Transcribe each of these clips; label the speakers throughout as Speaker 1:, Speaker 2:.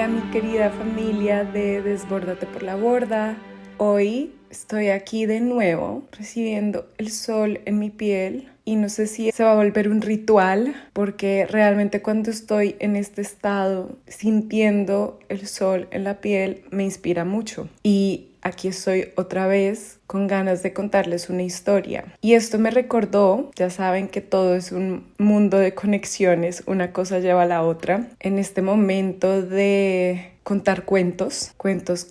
Speaker 1: Hola mi querida familia de Desbórdate por la Borda. Hoy estoy aquí de nuevo recibiendo el sol en mi piel y no sé si se va a volver un ritual porque realmente cuando estoy en este estado sintiendo el sol en la piel me inspira mucho. Y aquí estoy otra vez con ganas de contarles una historia. Y esto me recordó, ya saben que todo es un mundo de conexiones, una cosa lleva a la otra. En este momento de contar cuentos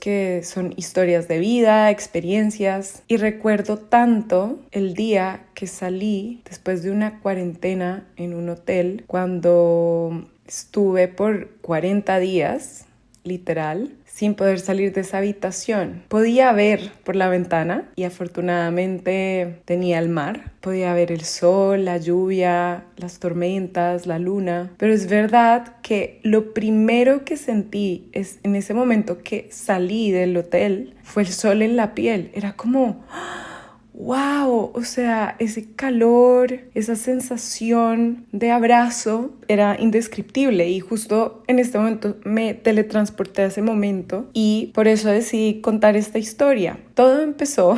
Speaker 1: que son historias de vida, experiencias. Y recuerdo tanto el día que salí después de una cuarentena en un hotel, cuando estuve por 40 días, literal, sin poder salir de esa habitación. Podía ver por la ventana y afortunadamente tenía el mar. Podía ver el sol, la lluvia, las tormentas, la luna. Pero es verdad que lo primero que sentí es en ese momento que salí del hotel fue el sol en la piel. Era como wow, o sea, ese calor, esa sensación de abrazo era indescriptible y justo en este momento me teletransporté a ese momento y por eso decidí contar esta historia. Todo empezó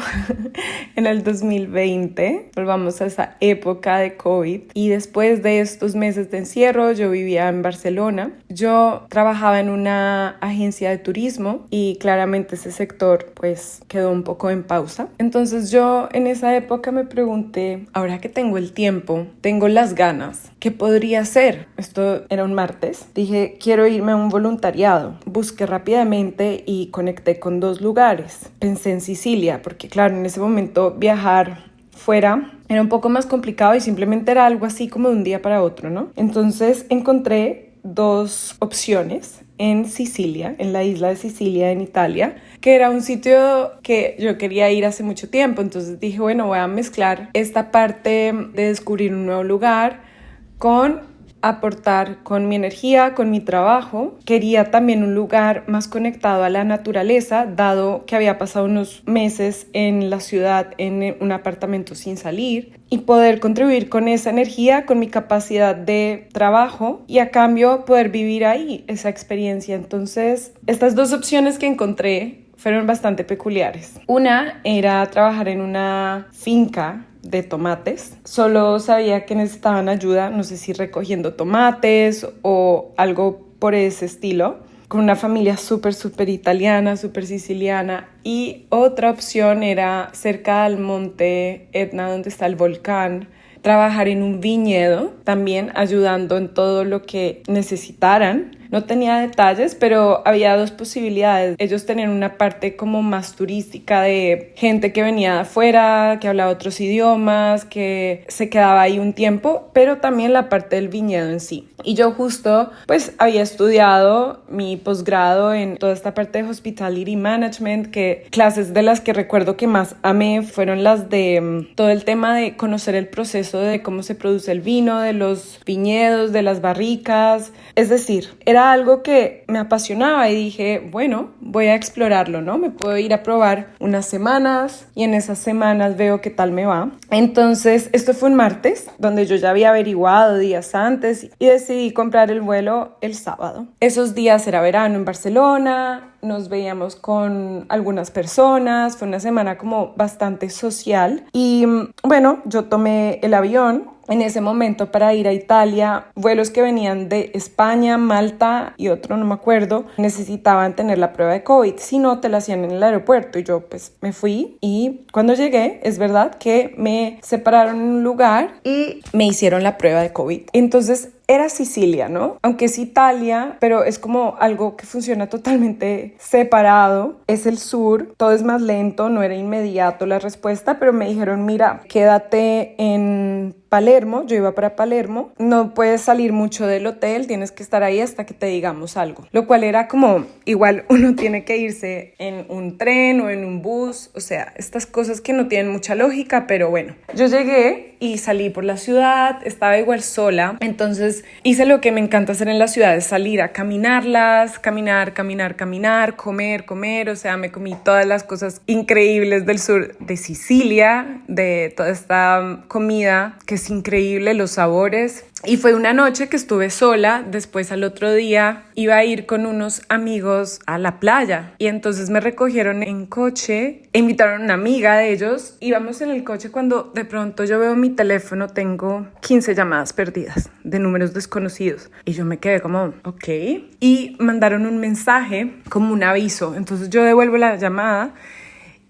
Speaker 1: en el 2020, volvamos a esa época de COVID y después de estos meses de encierro yo vivía en Barcelona. Yo trabajaba en una agencia de turismo y claramente ese sector pues quedó un poco en pausa. Entonces yo en esa época me pregunté, ahora que tengo el tiempo, tengo las ganas, ¿qué podría hacer? Esto era un martes. Dije, quiero irme a un voluntariado. Busqué rápidamente y conecté con 2 lugares. Pensé en Sicilia, porque claro, en ese momento viajar fuera era un poco más complicado y simplemente era algo así como de un día para otro, ¿no? Entonces encontré 2 opciones en Sicilia, en la isla de Sicilia, en Italia, que era un sitio que yo quería ir hace mucho tiempo. Entonces dije, bueno, voy a mezclar esta parte de descubrir un nuevo lugar con aportar con mi energía, con mi trabajo. Quería también un lugar más conectado a la naturaleza, dado que había pasado unos meses en la ciudad en un apartamento sin salir, y poder contribuir con esa energía, con mi capacidad de trabajo y a cambio poder vivir ahí esa experiencia. Entonces, estas 2 opciones que encontré fueron bastante peculiares. Una era trabajar en una finca de tomates. Solo sabía que necesitaban ayuda, no sé si recogiendo tomates o algo por ese estilo, con una familia súper italiana, súper siciliana. Y otra opción era cerca del monte Etna, donde está el volcán, trabajar en un viñedo, también ayudando en todo lo que necesitaran. No tenía detalles, pero había 2 posibilidades. Ellos tenían una parte como más turística de gente que venía de afuera, que hablaba otros idiomas, que se quedaba ahí un tiempo, pero también la parte del viñedo en sí. Y yo justo pues había estudiado mi posgrado en toda esta parte de Hospitality Management, que clases de las que recuerdo que más amé fueron las de todo el tema de conocer el proceso de cómo se produce el vino, de los viñedos, de las barricas. Es decir, era algo que me apasionaba y dije, bueno, voy a explorarlo, ¿no? Me puedo ir a probar unas semanas y en esas semanas veo qué tal me va. Entonces, esto fue un martes, donde yo ya había averiguado días antes y decidí comprar el vuelo el sábado. Esos días era verano en Barcelona, nos veíamos con algunas personas, fue una semana como bastante social y bueno, yo tomé el avión en ese momento para ir a Italia. Vuelos que venían de España, Malta y otro, no me acuerdo, necesitaban tener la prueba de COVID, si no te la hacían en el aeropuerto y yo pues me fui y cuando llegué es verdad que me separaron en un lugar y me hicieron la prueba de COVID. Entonces era Sicilia, ¿no? Aunque es Italia, pero es como algo que funciona totalmente separado. Es el sur, todo es más lento, no era inmediato la respuesta, pero me dijeron, mira, quédate en Palermo, yo iba para Palermo, no puedes salir mucho del hotel, tienes que estar ahí hasta que te digamos algo. Lo cual era como, igual uno tiene que irse en un tren o en un bus, o sea, estas cosas que no tienen mucha lógica, pero bueno. Yo llegué y salí por la ciudad, estaba igual sola, entonces hice lo que me encanta hacer en las ciudades, salir a caminarlas, caminar, comer, o sea, me comí todas las cosas increíbles del sur de Sicilia, de toda esta comida que es increíble, los sabores. Y fue una noche que estuve sola, después al otro día iba a ir con unos amigos a la playa y entonces me recogieron en coche, e invitaron a una amiga de ellos, íbamos en el coche cuando de pronto yo veo mi teléfono, tengo 15 llamadas perdidas de números desconocidos y yo me quedé como, ok, y mandaron un mensaje como un aviso, entonces yo devuelvo la llamada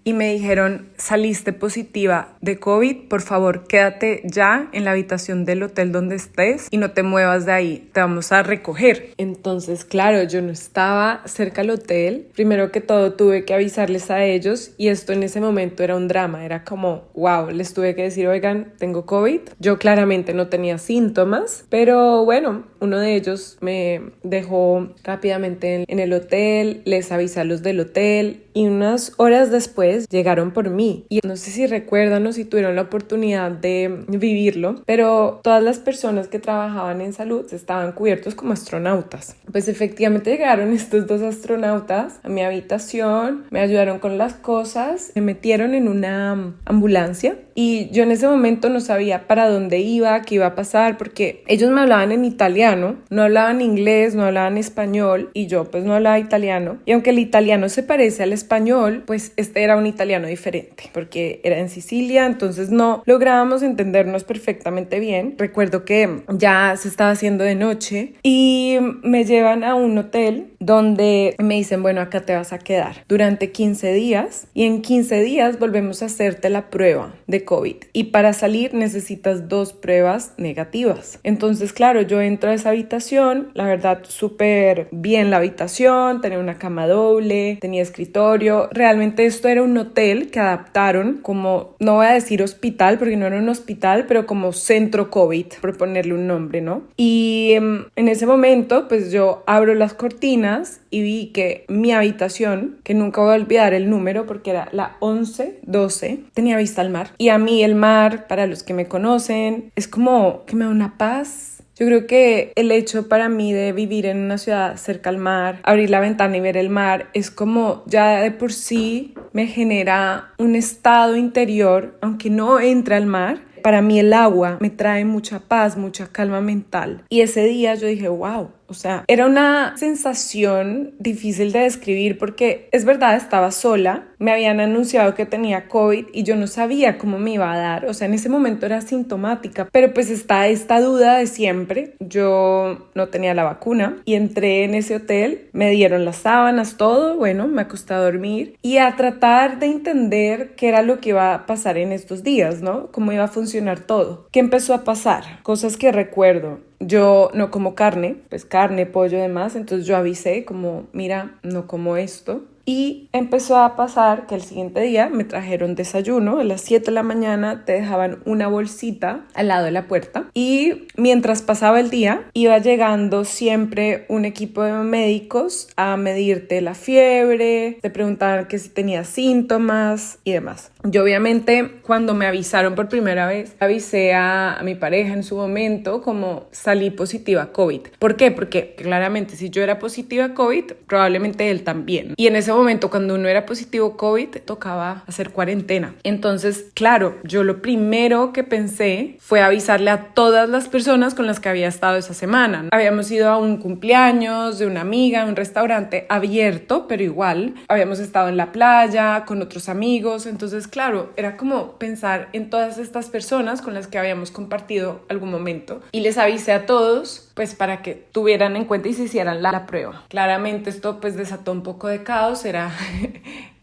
Speaker 1: y me dijeron, saliste positiva de COVID, por favor quédate ya en la habitación del hotel donde estés y no te muevas de ahí, te vamos a recoger. Entonces, claro, yo no estaba cerca del hotel, primero que todo tuve que avisarles a ellos y esto en ese momento era un drama, era como, wow, les tuve que decir, oigan, tengo COVID. Yo claramente no tenía síntomas, pero bueno, uno de ellos me dejó rápidamente en el hotel, les avisé a los del hotel y unas horas después llegaron por mí. Y no sé si recuerdan o si tuvieron la oportunidad de vivirlo, pero todas las personas que trabajaban en salud estaban cubiertos como astronautas. Pues efectivamente llegaron estos 2 astronautas a mi habitación, me ayudaron con las cosas, me metieron en una ambulancia y yo en ese momento no sabía para dónde iba, qué iba a pasar, porque ellos me hablaban en italiano, no hablaban inglés, no hablaban español y yo pues no hablaba italiano. Y aunque el italiano se parece al español, pues este era un italiano diferente, porque era en Sicilia, entonces no lográbamos entendernos perfectamente bien. Recuerdo que ya se estaba haciendo de noche y me llevan a un hotel donde me dicen, bueno, acá te vas a quedar durante 15 días y en 15 días volvemos a hacerte la prueba de COVID y para salir necesitas 2 pruebas negativas. Entonces, claro, yo entro a esa habitación, la verdad súper bien la habitación, tenía una cama doble, tenía escritorio, realmente esto era un hotel que adaptaron como, no voy a decir hospital porque no era un hospital, pero como centro COVID, por ponerle un nombre, ¿no? Y en ese momento, pues yo abro las cortinas y vi que mi habitación, que nunca voy a olvidar el número porque era la 1112, tenía vista al mar. Y a mí el mar, para los que me conocen, es como que me da una paz. Yo creo que el hecho para mí de vivir en una ciudad cerca al mar, abrir la ventana y ver el mar, es como ya de por sí me genera un estado interior, aunque no entre al mar. Para mí el agua me trae mucha paz, mucha calma mental. Y ese día yo dije, wow, o sea, era una sensación difícil de describir porque es verdad, estaba sola, me habían anunciado que tenía COVID y yo no sabía cómo me iba a dar, o sea, en ese momento era sintomática, pero pues está esta duda de siempre. Yo no tenía la vacuna y entré en ese hotel, me dieron las sábanas, todo, bueno, me acosté a dormir y a tratar de entender qué era lo que iba a pasar en estos días, ¿no? Cómo iba a funcionar todo. ¿Qué empezó a pasar? Cosas que recuerdo. Yo no como carne, pues carne, pollo y demás, entonces yo avisé como, mira, no como esto. Y empezó a pasar que el siguiente día me trajeron desayuno, a las 7 de la mañana te dejaban una bolsita al lado de la puerta y mientras pasaba el día iba llegando siempre un equipo de médicos a medirte la fiebre, te preguntaban que si tenías síntomas y demás. Yo obviamente cuando me avisaron por primera vez, avisé a mi pareja en su momento como salí positiva a COVID. ¿Por qué? Porque claramente si yo era positiva a COVID, probablemente él también. Y en ese momento cuando uno era positivo COVID, tocaba hacer cuarentena. Entonces, claro, yo lo primero que pensé fue avisarle a todas las personas con las que había estado esa semana. Habíamos ido a un cumpleaños de una amiga, a un restaurante abierto, pero igual habíamos estado en la playa con otros amigos, entonces claro, era como pensar en todas estas personas con las que habíamos compartido algún momento y les avisé a todos pues para que tuvieran en cuenta y se hicieran la prueba. Claramente esto pues desató un poco de caos, era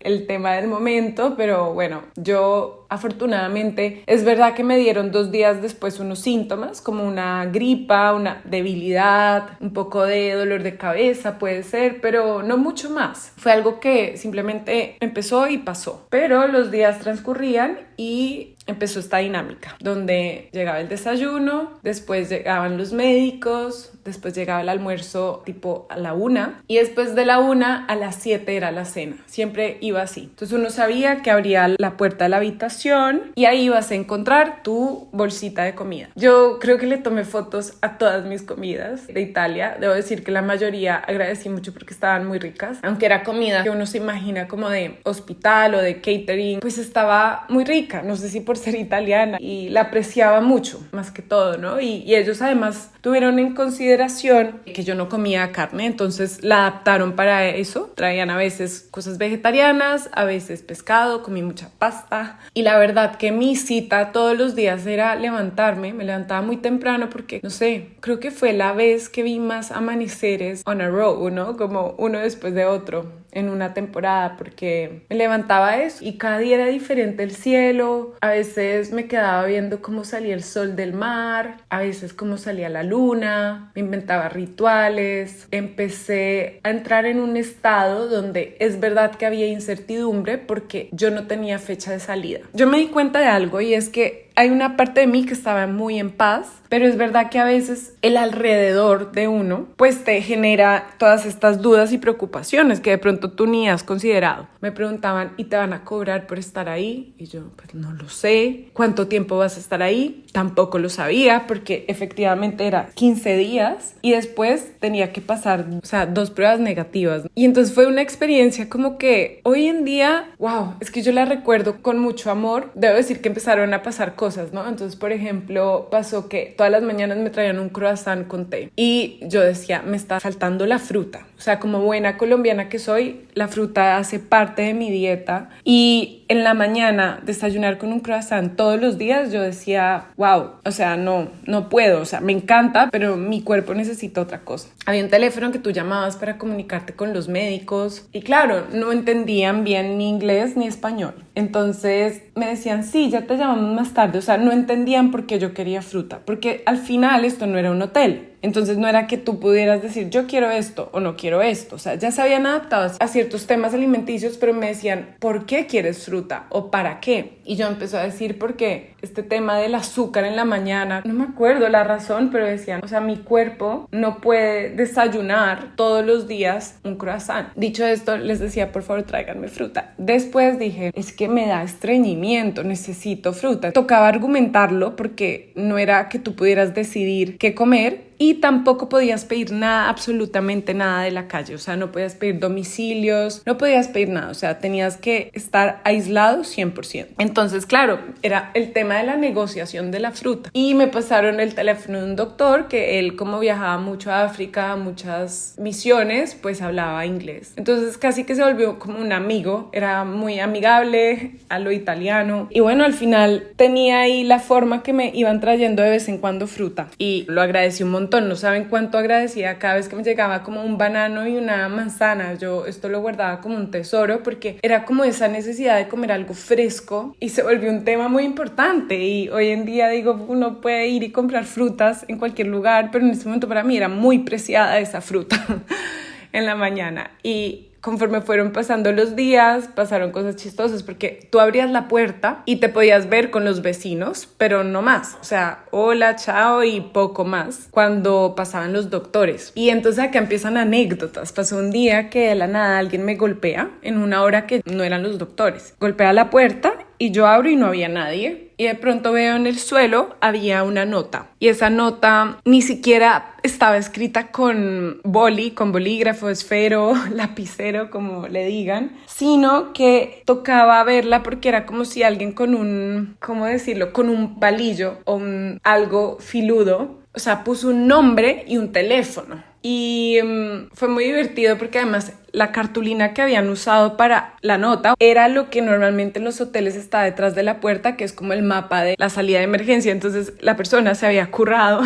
Speaker 1: el tema del momento, pero bueno, yo afortunadamente, es verdad que me dieron 2 días después unos síntomas como una gripa, una debilidad, un poco de dolor de cabeza puede ser, pero no mucho más. Fue algo que simplemente empezó y pasó, pero los días transcurrían y empezó esta dinámica donde llegaba el desayuno, después llegaban los médicos, después llegaba el almuerzo tipo a la 1 y después de la 1 a las 7 era la cena. Siempre iba así. Entonces uno sabía que abría la puerta de la habitación estación y ahí vas a encontrar tu bolsita de comida. Yo creo que le tomé fotos a todas mis comidas de Italia. Debo decir que la mayoría agradecí mucho porque estaban muy ricas. Aunque era comida que uno se imagina como de hospital o de catering, pues estaba muy rica. No sé si por ser italiana, y la apreciaba mucho, más que todo, ¿no? Y ellos además tuvieron en consideración que yo no comía carne, entonces la adaptaron para eso. Traían a veces cosas vegetarianas, a veces pescado, comí mucha pasta. Y la verdad que mi cita todos los días era levantarme. Me levantaba muy temprano porque, no sé, creo que fue la vez que vi más amaneceres on a row, ¿no? Como uno después de otro en una temporada, porque me levantaba eso y cada día era diferente el cielo. A veces me quedaba viendo cómo salía el sol del mar, a veces cómo salía la luna, me inventaba rituales. Empecé a entrar en un estado donde es verdad que había incertidumbre porque yo no tenía fecha de salida. Yo me di cuenta de algo, y es que hay una parte de mí que estaba muy en paz, pero es verdad que a veces el alrededor de uno pues te genera todas estas dudas y preocupaciones que de pronto tú ni has considerado. Me preguntaban, ¿y te van a cobrar por estar ahí? Y yo, pues no lo sé. ¿Cuánto tiempo vas a estar ahí? Tampoco lo sabía, porque efectivamente era 15 días y después tenía que pasar, 2 pruebas negativas. Y entonces fue una experiencia como que hoy en día, wow, es que yo la recuerdo con mucho amor. Debo decir que empezaron a pasar cosas, ¿no? Entonces, por ejemplo, pasó que todas las mañanas me traían un croissant con té y yo decía, me está faltando la fruta. O sea, como buena colombiana que soy, la fruta hace parte de mi dieta, y en la mañana desayunar con un croissant todos los días, yo decía, wow, o sea, no puedo, o sea, me encanta, pero mi cuerpo necesita otra cosa. Había un teléfono que tú llamabas para comunicarte con los médicos y claro, no entendían bien ni inglés ni español. Entonces me decían, sí, ya te llamamos más tarde. O sea, no entendían por qué yo quería fruta, porque al final esto no era un hotel. Entonces no era que tú pudieras decir yo quiero esto o no quiero esto. O sea, ya se habían adaptado a ciertos temas alimenticios, pero me decían, ¿por qué quieres fruta? ¿O para qué? Y yo empecé a decir, porque este tema del azúcar en la mañana, no me acuerdo la razón, pero decían, o sea, mi cuerpo no puede desayunar todos los días un croissant. Dicho esto, les decía, por favor, tráiganme fruta. Después dije, es que me da estreñimiento, necesito fruta. Tocaba argumentarlo porque no era que tú pudieras decidir qué comer, y tampoco podías pedir nada, absolutamente nada de la calle. O sea, no podías pedir domicilios, no podías pedir nada. O sea, tenías que estar aislado 100%. Entonces, claro, era el tema de la negociación de la fruta. Y me pasaron el teléfono de un doctor que él, como viajaba mucho a África, a muchas misiones, pues hablaba inglés. Entonces, casi que se volvió como un amigo. Era muy amigable, a lo italiano. Y bueno, al final tenía ahí la forma que me iban trayendo de vez en cuando fruta. Y lo agradecí un montón. No saben cuánto agradecía cada vez que me llegaba como un banano y una manzana. Yo esto lo guardaba como un tesoro porque era como esa necesidad de comer algo fresco y se volvió un tema muy importante. Y hoy en día digo, uno puede ir y comprar frutas en cualquier lugar, pero en ese momento para mí era muy preciada esa fruta en la mañana. Y conforme fueron pasando los días, pasaron cosas chistosas porque tú abrías la puerta y te podías ver con los vecinos, pero no más. O sea, hola, chao y poco más cuando pasaban los doctores. Y entonces acá empiezan anécdotas. Pasó un día que de la nada alguien me golpea en una hora que no eran los doctores. Golpea la puerta y yo abro y no había nadie. Y de pronto veo en el suelo había una nota. Y esa nota ni siquiera estaba escrita con boli, con bolígrafo, esfero, lapicero, como le digan, sino que tocaba verla porque era como si alguien con un, ¿cómo decirlo?, con un palillo o algo filudo, o sea, puso un nombre y un teléfono. Y fue muy divertido porque además la cartulina que habían usado para la nota era lo que normalmente en los hoteles está detrás de la puerta, que es como el mapa de la salida de emergencia. Entonces la persona se había currado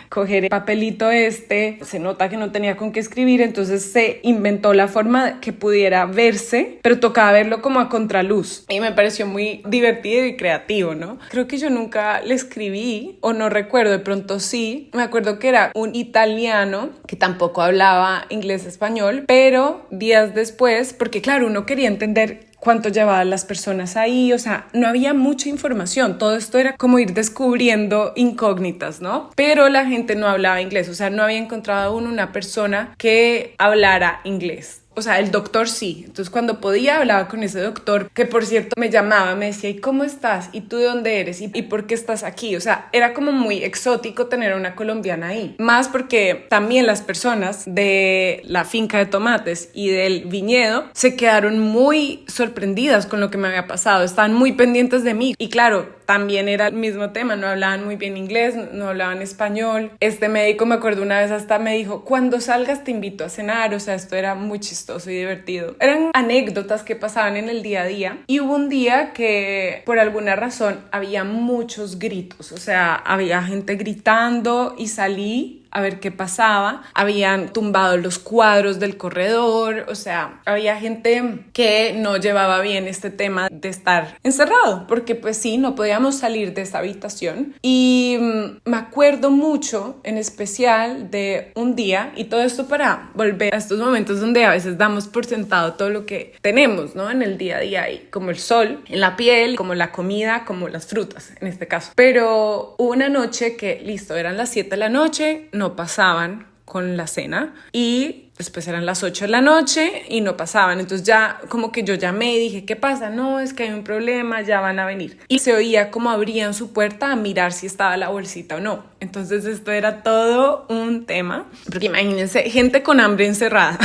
Speaker 1: coger el papelito se nota que no tenía con qué escribir, entonces se inventó la forma que pudiera verse, pero tocaba verlo como a contraluz. Y me pareció muy divertido y creativo, ¿no? Creo que yo nunca le escribí, o no recuerdo, de pronto sí. Me acuerdo que era un italiano que tampoco hablaba inglés-español, pero días después, porque claro, uno quería entender cuánto llevaban las personas ahí, o sea, no había mucha información, todo esto era como ir descubriendo incógnitas, ¿no? Pero la gente no hablaba inglés, o sea, no había encontrado aún una persona que hablara inglés. O o sea, el doctor sí. Entonces cuando podía hablaba con ese doctor, que por cierto me llamaba, me decía, ¿y cómo estás? ¿Y tú de dónde eres? ¿Y por qué estás aquí? O sea, era como muy exótico tener a una colombiana ahí. Más porque también las personas de la finca de tomates y del viñedo se quedaron muy sorprendidas con lo que me había pasado. Estaban muy pendientes de mí. Y claro, también era el mismo tema, no hablaban muy bien inglés, no hablaban español. Este médico, me acuerdo una vez hasta me dijo, cuando salgas te invito a cenar. O sea, esto era muy chistoso y divertido. Eran anécdotas que pasaban en el día a día. Y hubo un día que por alguna razón había muchos gritos, o sea, había gente gritando y salí a ver qué pasaba. Habían tumbado los cuadros del corredor, o sea, había gente que no llevaba bien este tema de estar encerrado, porque pues sí, no podíamos salir de esta habitación. Y me acuerdo mucho, en especial, de un día, y todo esto para volver a estos momentos donde a veces damos por sentado todo lo que tenemos, ¿no? En el día a día, y como el sol en la piel, como la comida, como las frutas, en este caso. Pero hubo una noche que, listo, eran las 7 de la noche, no pasaban con la cena y después eran las 8 de la noche y no pasaban. Entonces ya como que yo llamé y dije, ¿qué pasa? No, es que hay un problema, ya van a venir. Y se oía como abrían su puerta a mirar si estaba la bolsita o no. Entonces esto era todo un tema, porque imagínense, gente con hambre encerrada.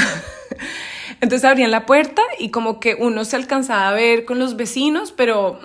Speaker 1: Entonces abrían la puerta y como que uno se alcanzaba a ver con los vecinos, pero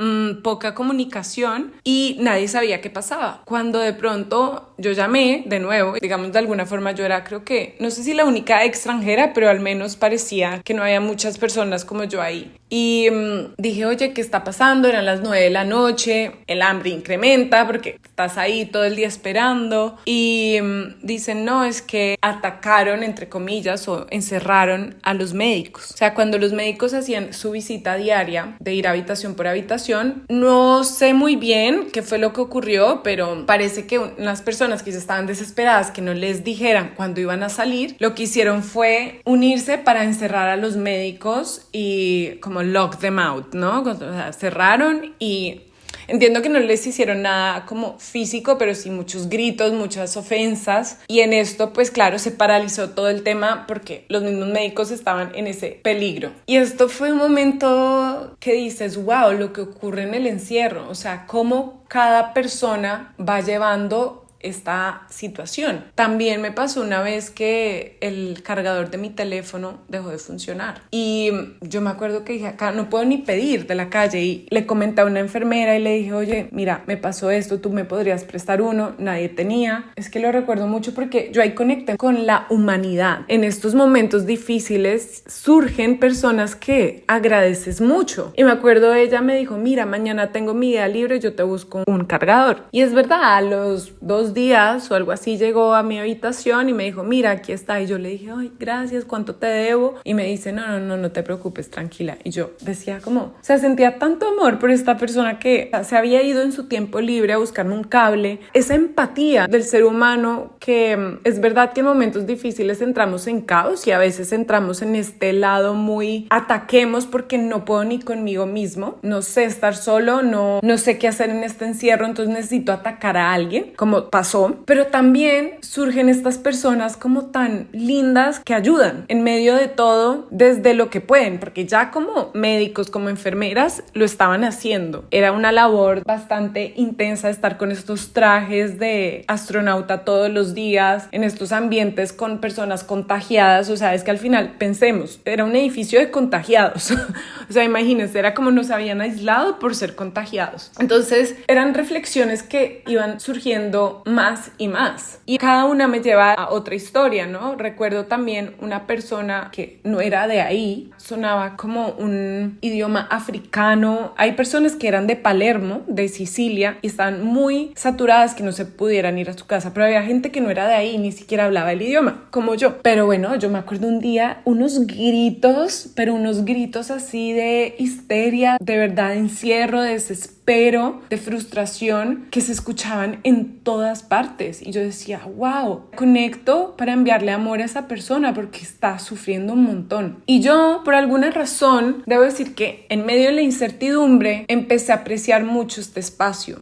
Speaker 1: poca comunicación y nadie sabía qué pasaba. Cuando de pronto yo llamé de nuevo, digamos de alguna forma yo era, creo que, no sé si la única extranjera, pero al menos parecía que no había muchas personas como yo ahí. Y dije, oye, ¿qué está pasando? Eran las 9 de la noche, el hambre incrementa porque estás ahí todo el día esperando. Y dicen, no, es que atacaron, entre comillas, o encerraron a los médicos. O sea, cuando los médicos hacían su visita diaria de ir habitación por habitación, no sé muy bien qué fue lo que ocurrió, pero parece que unas personas que ya estaban desesperadas, que no les dijeran cuándo iban a salir, lo que hicieron fue unirse para encerrar a los médicos y como lock them out, ¿no? O sea, cerraron y entiendo que no les hicieron nada como físico, pero sí muchos gritos, muchas ofensas. Y en esto, pues claro, se paralizó todo el tema porque los mismos médicos estaban en ese peligro. Y esto fue un momento que dices, wow, lo que ocurre en el encierro. O sea, cómo cada persona va llevando esta situación. También me pasó una vez que el cargador de mi teléfono dejó de funcionar y yo me acuerdo que dije, acá no puedo ni pedir de la calle, y le comenté a una enfermera y le dije, oye, mira, me pasó esto, tú me podrías prestar uno. Nadie tenía. Es que lo recuerdo mucho porque yo ahí conecté con la humanidad. En estos momentos difíciles surgen personas que agradeces mucho, y me acuerdo, ella me dijo, mira, mañana tengo mi día libre, yo te busco un cargador. Y es verdad, a los 2 días o algo así llegó a mi habitación y me dijo, mira, aquí está. Y yo le dije, ay, gracias, ¿cuánto te debo? Y me dice, no te preocupes, tranquila. Y yo decía como, o sea, sentía tanto amor por esta persona que se había ido en su tiempo libre a buscarme un cable. Esa empatía del ser humano, que es verdad que en momentos difíciles entramos en caos y a veces entramos en este lado muy ataquemos porque no puedo ni conmigo mismo, no sé estar solo, no sé qué hacer en este encierro, entonces necesito atacar a alguien, como pasó. Pero también surgen estas personas como tan lindas que ayudan en medio de todo desde lo que pueden, porque ya como médicos, como enfermeras lo estaban haciendo. Era una labor bastante intensa estar con estos trajes de astronauta todos los días, en estos ambientes con personas contagiadas. O sea, es que al final pensemos, era un edificio de contagiados. O sea, imagínense, era como nos habían aislado por ser contagiados. Entonces eran reflexiones que iban surgiendo más y más, y cada una me lleva a otra historia, ¿no? Recuerdo también una persona que no era de ahí, sonaba como un idioma africano. Hay personas que eran de Palermo, de Sicilia, y estaban muy saturadas que no se pudieran ir a su casa, pero había gente que no era de ahí, ni siquiera hablaba el idioma, como yo. Pero bueno, yo me acuerdo un día unos gritos, pero unos gritos así de histeria, de verdad, de encierro, de desespero, de frustración, que se escuchaban en todas partes. Y yo decía, wow, conecto para enviarle amor a esa persona porque está sufriendo un montón. Y yo, por alguna razón, debo decir que en medio de la incertidumbre empecé a apreciar mucho este espacio.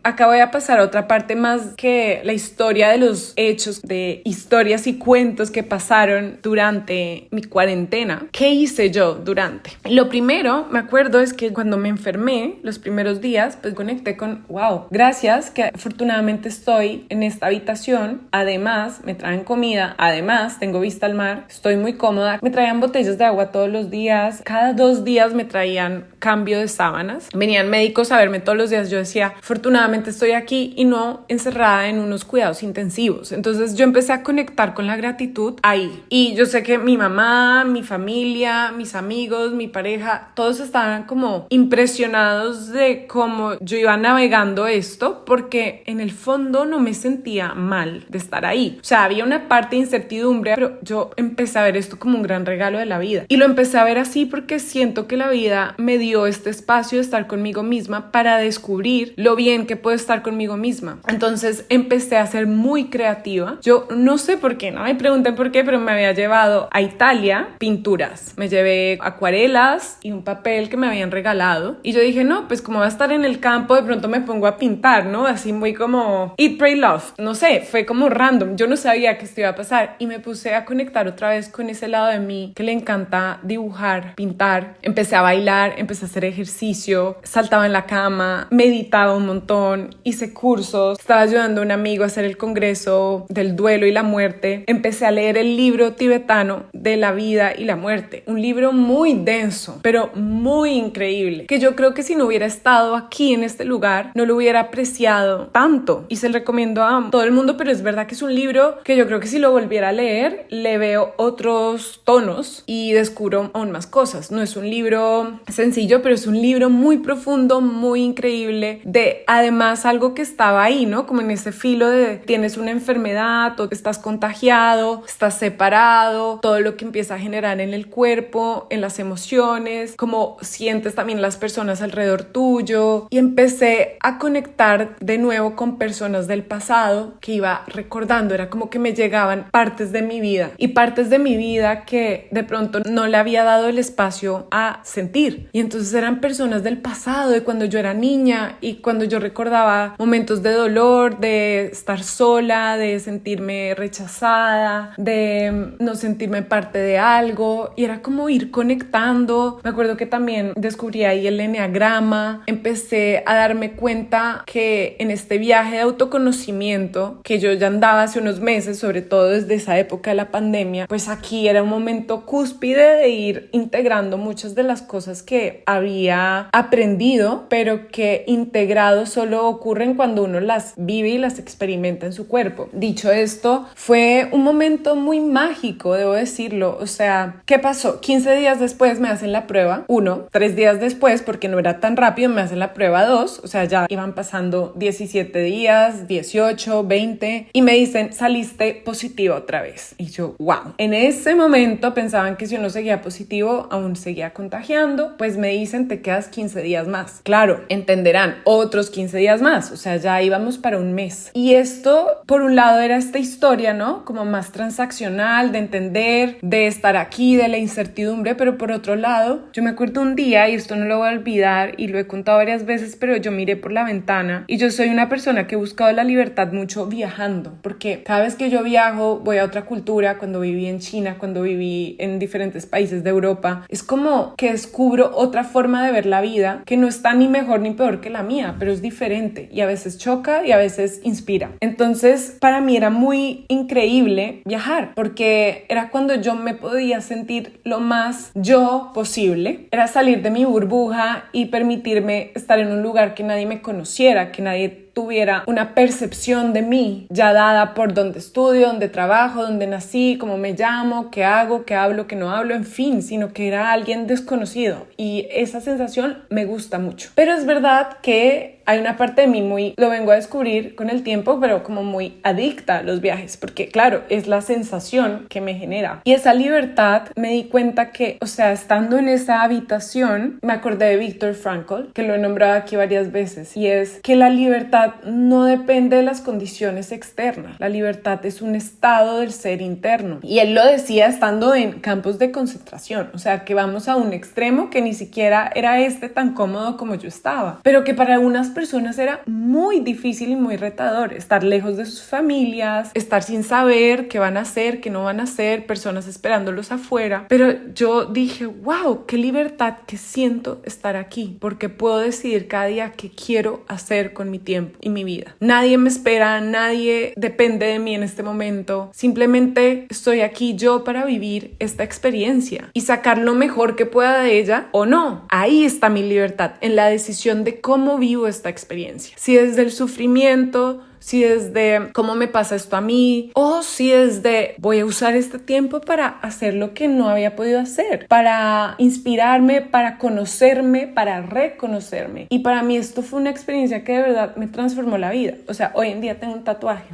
Speaker 1: acá voy a pasar a otra parte más que la historia de los hechos, de historias y cuentos que pasaron durante mi cuarentena. ¿Qué hice yo durante? Lo primero, me acuerdo, es que cuando me enfermé, los primeros días, pues conecté con, wow, gracias que afortunadamente estoy en esta habitación, además me traen comida, además tengo vista al mar, estoy muy cómoda, me traían botellas de agua todos los días, cada 2 días me traían cambio de sábanas, venían médicos a verme todos los días, yo decía, afortunadamente estoy aquí y no encerrada en unos cuidados intensivos. Entonces yo empecé a conectar con la gratitud ahí, y yo sé que mi mamá, mi familia, mis amigos, mi pareja, todos estaban como impresionados de cómo yo iba navegando esto, porque en el fondo no me sentía mal de estar ahí. O sea, había una parte de incertidumbre, pero yo empecé a ver esto como un gran regalo de la vida, y lo empecé a ver así porque siento que la vida me dio este espacio de estar conmigo misma para descubrir lo bien que puedo estar conmigo misma. Entonces empecé a ser muy creativa. Yo no sé por qué, no me pregunten por qué, pero me había llevado a Italia pinturas. Me llevé acuarelas y un papel que me habían regalado, y yo dije, no, pues como va a estar en el campo, de pronto me pongo a pintar, ¿no? Así muy como Eat, Pray, Love. No sé, fue como random. Yo no sabía que esto iba a pasar, y me puse a conectar otra vez con ese lado de mí que le encanta dibujar, pintar. Empecé a bailar, empecé a hacer ejercicio, saltaba en la cama, meditaba un montón, hice cursos, estaba ayudando a un amigo a hacer el congreso del duelo y la muerte. Empecé a leer el libro tibetano de la vida y la muerte, un libro muy denso, pero muy increíble, que yo creo que si no hubiera estado aquí en este lugar, no lo hubiera apreciado tanto, y se lo recomiendo a todo el mundo. Pero es verdad que es un libro que yo creo que si lo volviera a leer, le veo otros tonos y descubro aún más cosas. No es un libro sencillo, pero es un libro muy profundo, muy increíble, de además algo que estaba ahí, ¿no? Como en ese filo de tienes una enfermedad, o estás contagiado, estás separado, todo lo que empieza a generar en el cuerpo, en las emociones, como sientes también las personas alrededor tuyo. Y empecé a conectar de nuevo con personas del pasado que iba recordando. Era como que me llegaban partes de mi vida, y partes de mi vida que de pronto no le había dado el espacio a sentir. Y entonces eran personas del pasado, de cuando yo era niña, y cuando yo recordaba momentos de dolor, de estar sola, de sentirme rechazada, de no sentirme parte de algo, y era como ir conectando. Me acuerdo que también descubrí ahí el eneagrama, empecé a darme cuenta que en este viaje de autoconocimiento que yo ya andaba hace unos meses, sobre todo desde esa época de la pandemia, pues aquí era un momento cúspide de ir integrando muchas de las cosas que había aprendido, pero que integrado solo ocurren cuando uno las vive y las experimenta en su cuerpo. Dicho esto, fue un momento muy mágico, debo decirlo. O sea, ¿qué pasó? 15 días después me hacen la prueba 1, 3 días después, porque no era tan rápido, me hacen la prueba 2, o sea, ya iban pasando 17 días, 18, 20, y me dicen, saliste positiva otra vez. Y yo, wow. En ese momento pensaban que si uno seguía positivo, aún seguía contagiando. Pues me dicen, te quedas 15 días más. Claro, entenderán, otros 15 días más, o sea, ya íbamos para un mes. Y esto, por un lado, era esta historia, ¿no? Como más transaccional, de entender, de estar aquí, de la incertidumbre, pero por otro lado, yo me acuerdo un día, y esto no lo voy a olvidar, y lo he contado varias veces, pero yo miré por la ventana, y yo soy una persona que he buscado la libertad mucho viajando, porque cada vez que yo viajo, voy a otra cultura. Cuando viví en China, cuando viví en diferentes países de Europa, es como que descubro otra forma de ver la vida, que no está ni mejor ni peor que la mía, pero es diferente, y a veces choca y a veces inspira. Entonces, para mí era muy increíble viajar, porque era cuando yo me podía sentir lo más yo posible. Era salir de mi burbuja y permitirme estar en un lugar que nadie me conociera, que nadie tuviera una percepción de mí ya dada por dónde estudio, dónde trabajo, dónde nací, cómo me llamo, qué hago, qué hablo, qué no hablo, en fin, sino que era alguien desconocido, y esa sensación me gusta mucho. Pero es verdad que hay una parte de mí lo vengo a descubrir con el tiempo, pero como muy adicta a los viajes, porque claro, es la sensación que me genera. Y esa libertad, me di cuenta que, o sea, estando en esa habitación, me acordé de Viktor Frankl, que lo he nombrado aquí varias veces, y es que la libertad libertad no depende de las condiciones externas. La libertad es un estado del ser interno. Y él lo decía estando en campos de concentración. O sea, que vamos a un extremo que ni siquiera era tan cómodo como yo estaba. Pero que para algunas personas era muy difícil y muy retador. Estar lejos de sus familias, estar sin saber qué van a hacer, qué no van a hacer, personas esperándolos afuera. Pero yo dije, wow, qué libertad que siento estar aquí. Porque puedo decidir cada día qué quiero hacer con mi tiempo y mi vida. Nadie me espera, nadie depende de mí en este momento. Simplemente estoy aquí yo para vivir esta experiencia y sacar lo mejor que pueda de ella o no. Ahí está mi libertad, en la decisión de cómo vivo esta experiencia. Si desde el sufrimiento, si desde cómo me pasa esto a mí, o si desde voy a usar este tiempo para hacer lo que no había podido hacer, para inspirarme, para conocerme, para reconocerme. Y para mí esto fue una experiencia que de verdad me transformó la vida. O sea, hoy en día tengo un tatuaje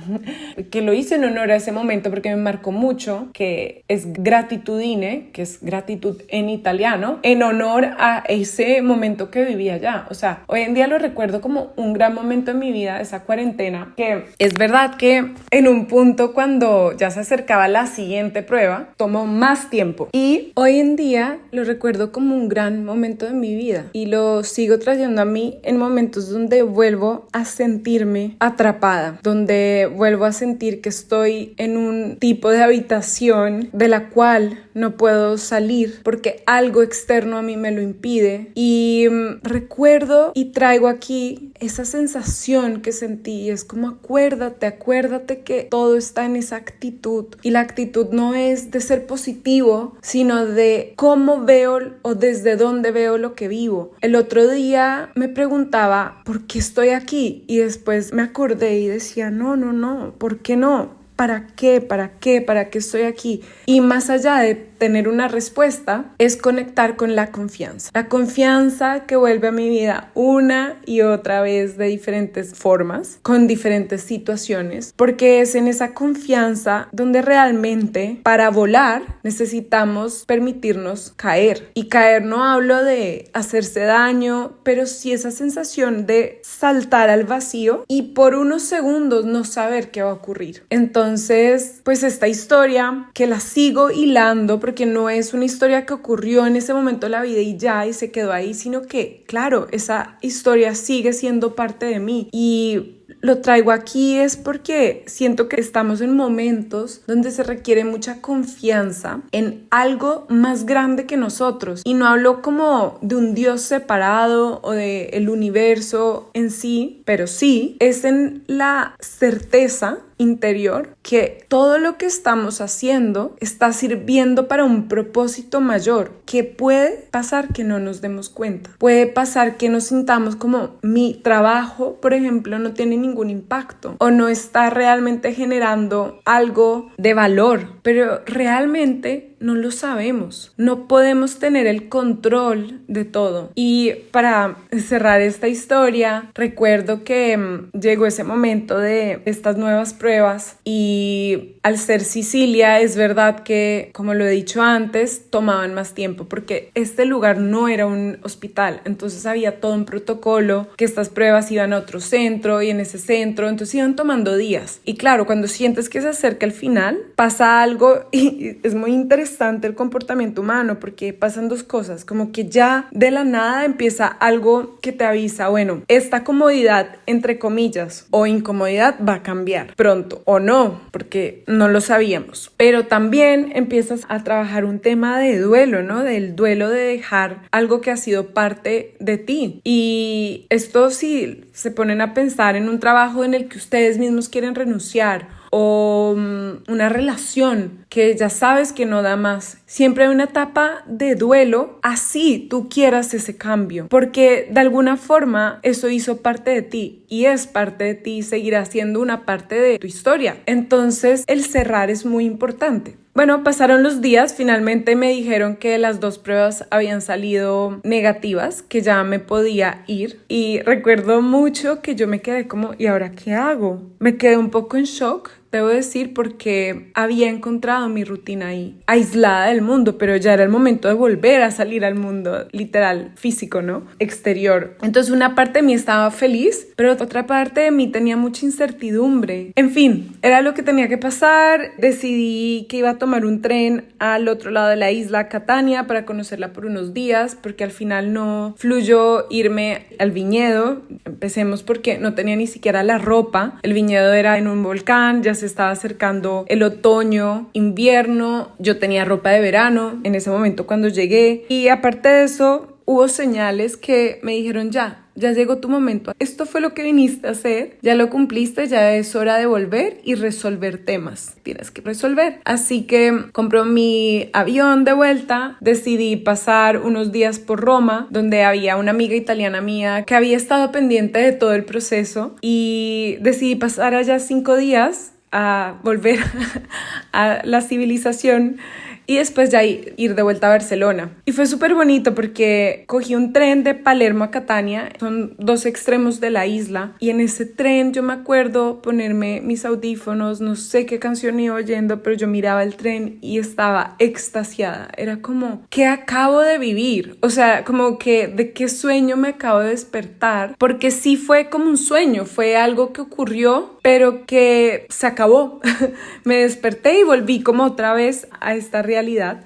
Speaker 1: que lo hice en honor a ese momento porque me marcó mucho, que es gratitudine, que es gratitud en italiano, en honor a ese momento que viví allá. O sea, hoy en día lo recuerdo como un gran momento en mi vida, esa cuarentena, que es verdad que en un punto cuando ya se acercaba la siguiente prueba, tomó más tiempo. Y hoy en día lo recuerdo como un gran momento de mi vida y lo sigo trayendo a mí en momentos donde vuelvo a sentirme atrapada, donde vuelvo a sentir que estoy en un tipo de habitación de la cual no puedo salir porque algo externo a mí me lo impide. Y recuerdo y traigo aquí esa sensación que sentí, y es como acuérdate que todo está en esa actitud, y la actitud no es de ser positivo, sino de cómo veo o desde dónde veo lo que vivo. El otro día me preguntaba ¿por qué estoy aquí? Y después me acordé y decía no, ¿por qué no? ¿Para qué? ¿Para qué? ¿Para qué estoy aquí? Y más allá de tener una respuesta, es conectar con la confianza. La confianza que vuelve a mi vida una y otra vez de diferentes formas, con diferentes situaciones, porque es en esa confianza donde realmente para volar necesitamos permitirnos caer. Y caer no hablo de hacerse daño, pero sí esa sensación de saltar al vacío y por unos segundos no saber qué va a ocurrir. Entonces, pues esta historia que la sigo hilando, porque no es una historia que ocurrió en ese momento de la vida y ya, y se quedó ahí, sino que, claro, esa historia sigue siendo parte de mí. Y lo traigo aquí es porque siento que estamos en momentos donde se requiere mucha confianza en algo más grande que nosotros. Y no hablo como de un Dios separado o de el universo en sí, pero sí es en la certeza interior que todo lo que estamos haciendo está sirviendo para un propósito mayor, que puede pasar que no nos demos cuenta, puede pasar que nos sintamos como mi trabajo, por ejemplo, no tiene ningún impacto o no está realmente generando algo de valor, pero realmente no lo sabemos, no podemos tener el control de todo. Y para cerrar esta historia, recuerdo que llegó ese momento de estas nuevas pruebas y al ser Sicilia es verdad que, como lo he dicho antes, tomaban más tiempo porque este lugar no era un hospital, entonces había todo un protocolo, que estas pruebas iban a otro centro y en ese centro, entonces iban tomando días. Y claro, cuando sientes que se acerca el final, pasa algo y es muy interesante el comportamiento humano porque pasan dos cosas, como que ya de la nada empieza algo que te avisa, bueno, esta comodidad entre comillas o incomodidad va a cambiar pronto o no, porque no lo sabíamos, pero también empiezas a trabajar un tema de duelo, ¿no? Del duelo de dejar algo que ha sido parte de ti. Y esto sí se ponen a pensar en un trabajo en el que ustedes mismos quieren renunciar o una relación que ya sabes que no da más. Siempre hay una etapa de duelo, así tú quieras ese cambio, porque de alguna forma eso hizo parte de ti y es parte de ti y seguirá siendo una parte de tu historia. Entonces el cerrar es muy importante. Bueno, pasaron los días, finalmente me dijeron que las 2 pruebas habían salido negativas, que ya me podía ir, y recuerdo mucho que yo me quedé como, ¿y ahora qué hago? Me quedé un poco en shock debo decir, porque había encontrado mi rutina ahí, aislada del mundo, pero ya era el momento de volver a salir al mundo, literal, físico, ¿no? Exterior. Entonces una parte de mí estaba feliz, pero otra parte de mí tenía mucha incertidumbre. En fin, era lo que tenía que pasar. Decidí que iba a tomar un tren al otro lado de la isla, Catania, para conocerla por unos días, porque al final no fluyó irme al viñedo. Empecemos porque no tenía ni siquiera la ropa. El viñedo era en un volcán, ya se estaba acercando el otoño, invierno. Yo tenía ropa de verano en ese momento cuando llegué. Y aparte de eso, hubo señales que me dijeron ya llegó tu momento. Esto fue lo que viniste a hacer, ya lo cumpliste, ya es hora de volver y resolver temas. Tienes que resolver. Así que compré mi avión de vuelta, decidí pasar unos días por Roma, donde había una amiga italiana mía que había estado pendiente de todo el proceso, y decidí pasar allá 5 días a volver a la civilización y después ya ir de vuelta a Barcelona. Y fue súper bonito porque cogí un tren de Palermo a Catania, son 2 extremos de la isla, y en ese tren yo me acuerdo ponerme mis audífonos, no sé qué canción iba oyendo, pero yo miraba el tren y estaba extasiada. Era como, ¿qué acabo de vivir? O sea, como que ¿de qué sueño me acabo de despertar? Porque sí fue como un sueño, fue algo que ocurrió, pero que se acabó. Me desperté y volví como otra vez a esta realidad.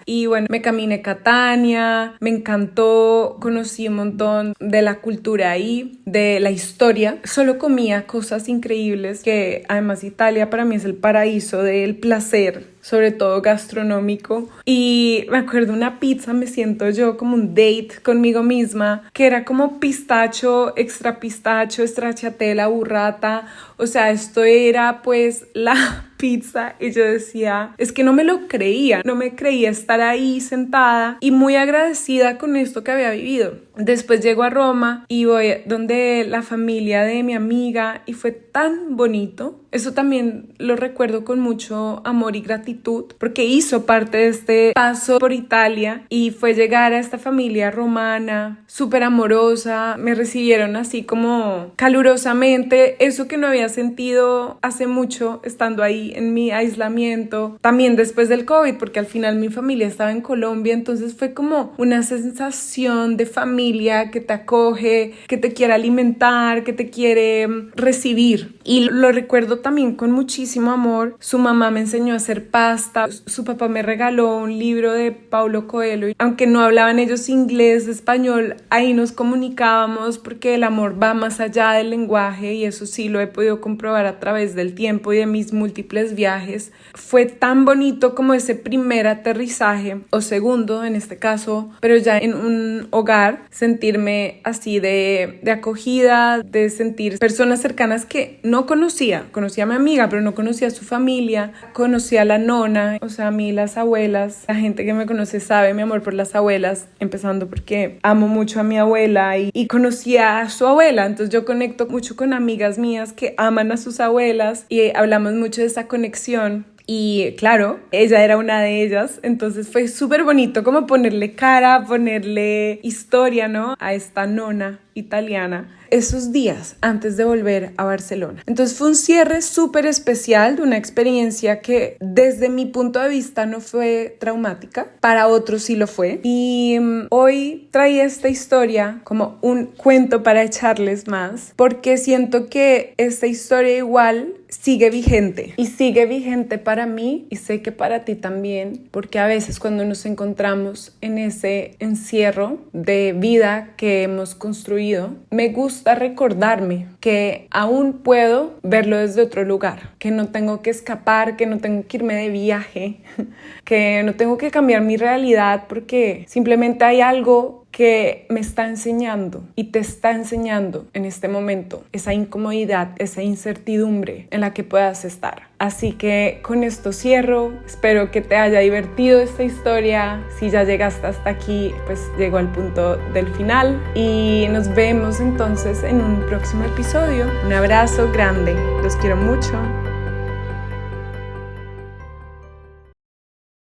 Speaker 1: Y bueno, me caminé Catania, me encantó, conocí un montón de la cultura ahí, de la historia. Solo comía cosas increíbles, que además Italia para mí es el paraíso del placer, sobre todo gastronómico. Y me acuerdo una pizza, me siento yo como un date conmigo misma, que era como pistacho, stracciatella, burrata. O sea, esto era pues la pizza, y yo decía, es que no me lo creía, no me creía estar ahí sentada y muy agradecida con esto que había vivido. Después llego a Roma y voy donde la familia de mi amiga y fue tan bonito. Eso también lo recuerdo con mucho amor y gratitud porque hizo parte de este paso por Italia, y fue llegar a esta familia romana, súper amorosa. Me recibieron así como calurosamente, eso que no había sentido hace mucho estando ahí en mi aislamiento. También después del COVID, porque al final mi familia estaba en Colombia, entonces fue como una sensación de familia que te acoge, que te quiere alimentar, que te quiere recibir. Y lo recuerdo también con muchísimo amor. Su mamá me enseñó a hacer pasta, su papá me regaló un libro de Paulo Coelho. Aunque no hablaban ellos inglés, español, ahí nos comunicábamos porque el amor va más allá del lenguaje, y eso sí lo he podido comprobar a través del tiempo y de mis múltiples viajes. Fue tan bonito como ese primer aterrizaje, o segundo en este caso, pero ya en un hogar, sentirme así de acogida, de sentir personas cercanas que no conocía a mi amiga, pero no conocía a su familia, conocía a la nona, o sea, a mí las abuelas, la gente que me conoce sabe mi amor por las abuelas, empezando porque amo mucho a mi abuela y conocía a su abuela, entonces yo conecto mucho con amigas mías que aman a sus abuelas y hablamos mucho de esa conexión. Y claro, ella era una de ellas, entonces fue súper bonito como ponerle cara, ponerle historia, ¿no? A esta nona italiana esos días antes de volver a Barcelona. Entonces fue un cierre súper especial de una experiencia que desde mi punto de vista no fue traumática, para otros sí lo fue. Y hoy traí esta historia como un cuento para echarles más, porque siento que esta historia igual sigue vigente, y sigue vigente para mí, y sé que para ti también, porque a veces cuando nos encontramos en ese encierro de vida que hemos construido, me gusta recordarme que aún puedo verlo desde otro lugar, que no tengo que escapar, que no tengo que irme de viaje, que no tengo que cambiar mi realidad, porque simplemente hay algo que me está enseñando y te está enseñando en este momento, esa incomodidad, esa incertidumbre en la que puedas estar. Así que con esto cierro. Espero que te haya divertido esta historia. Si ya llegaste hasta aquí, pues llegó al punto del final, y nos vemos entonces en un próximo episodio. Un abrazo grande, los quiero mucho.